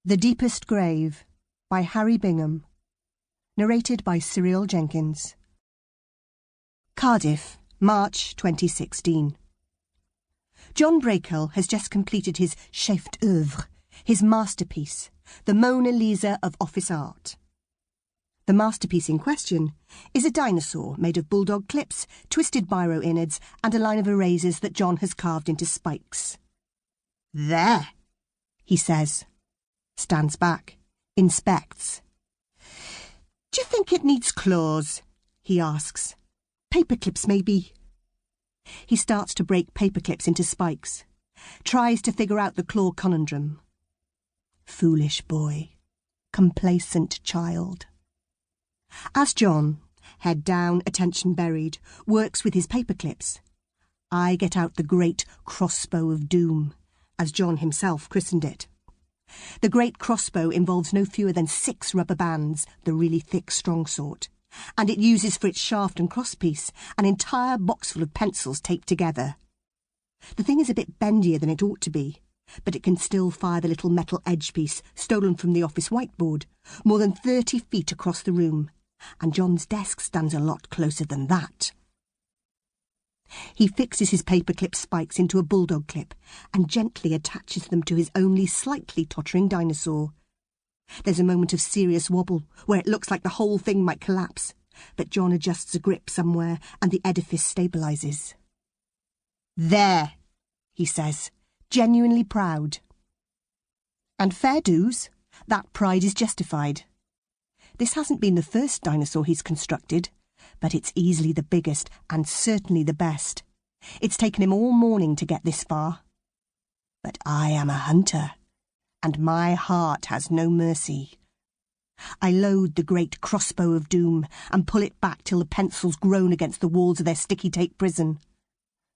The Deepest Grave by Harry Bingham. Narrated by Cyril Jenkins. Cardiff, March 2016. John Brackell has just completed his chef-d'œuvre, his masterpiece, the Mona Lisa of office art. The masterpiece in question is a dinosaur made of bulldog clips, twisted biro innards, and a line of erasers that John has carved into spikes. "There," he says. Stands back, inspects. "Do you think it needs claws?" he asks. "Paperclips, maybe." He starts to break paperclips into spikes, tries to figure out the claw conundrum. Foolish boy, complacent child. As John, head down, attention buried, works with his paperclips, I get out the great crossbow of doom, as John himself christened it. The great crossbow involves no fewer than 6 rubber bands, the really thick, strong sort, and it uses for its shaft and crosspiece an entire box full of pencils taped together. The thing is a bit bendier than it ought to be, but it can still fire the little metal edge piece stolen from the office whiteboard, more than 30 feet across the room, and John's desk stands a lot closer than that. He fixes his paperclip spikes into a bulldog clip and gently attaches them to his only slightly tottering dinosaur. There's a moment of serious wobble where it looks like the whole thing might collapse, but John adjusts a grip somewhere and the edifice stabilises. "There," he says, genuinely proud. And fair dues, that pride is justified. This hasn't been the first dinosaur he's constructed, but it's easily the biggest and certainly the best. It's taken him all morning to get this far. But I am a hunter, and my heart has no mercy. I load the great crossbow of doom and pull it back till the pencils groan against the walls of their sticky tape prison.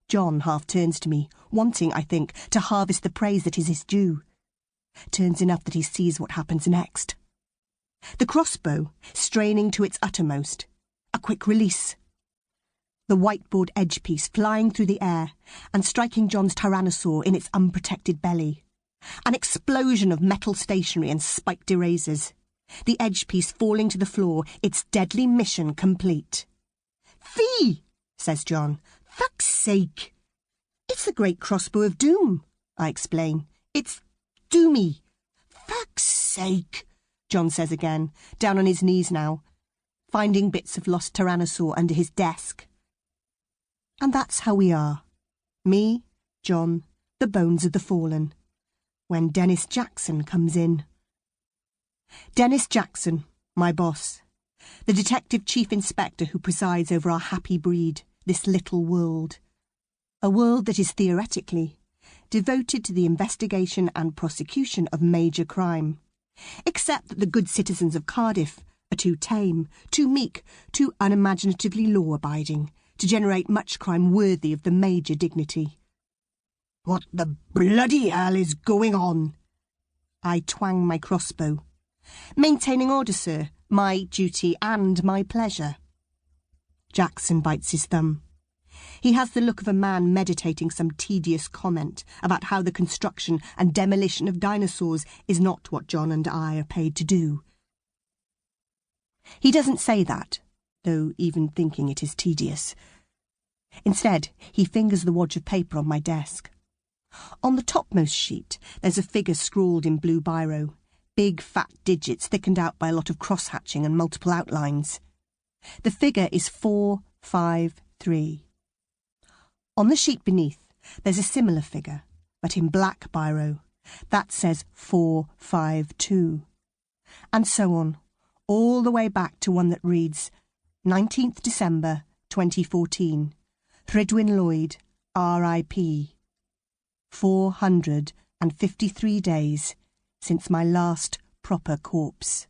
John half turns to me, wanting, I think, to harvest the praise that is his due. Turns enough that he sees what happens next. The crossbow, straining to its uttermost, a quick release. The whiteboard edge piece flying through the air and striking John's tyrannosaur in its unprotected belly. An explosion of metal stationery and spiked erasers. The edge piece falling to the floor, its deadly mission complete. "Fee!" says John. "Fuck's sake!" "It's the great crossbow of doom," I explain. "It's doomy." "Fuck's sake!" John says again, down on his knees now, finding bits of lost tyrannosaur under his desk. And that's how we are. Me, John, the bones of the fallen. When Dennis Jackson comes in. Dennis Jackson, my boss. The detective chief inspector who presides over our happy breed, this little world. A world that is theoretically devoted to the investigation and prosecution of major crime. Except that the good citizens of Cardiff are too tame, too meek, too unimaginatively law-abiding to generate much crime worthy of the major dignity. "What the bloody hell is going on?" I twang my crossbow. "Maintaining order, sir. My duty and my pleasure." Jackson bites his thumb. He has the look of a man meditating some tedious comment about how the construction and demolition of dinosaurs is not what John and I are paid to do. He doesn't say that, though even thinking it is tedious. Instead, he fingers the wad of paper on my desk. On the topmost sheet, there's a figure scrawled in blue biro, big fat digits thickened out by a lot of cross-hatching and multiple outlines. The figure is 453. On the sheet beneath, there's a similar figure, but in black biro. That says 452. And so on, all the way back to one that reads 19th December 2014. Rhydwyn Lloyd, R.I.P. 453 days since my last proper corpse.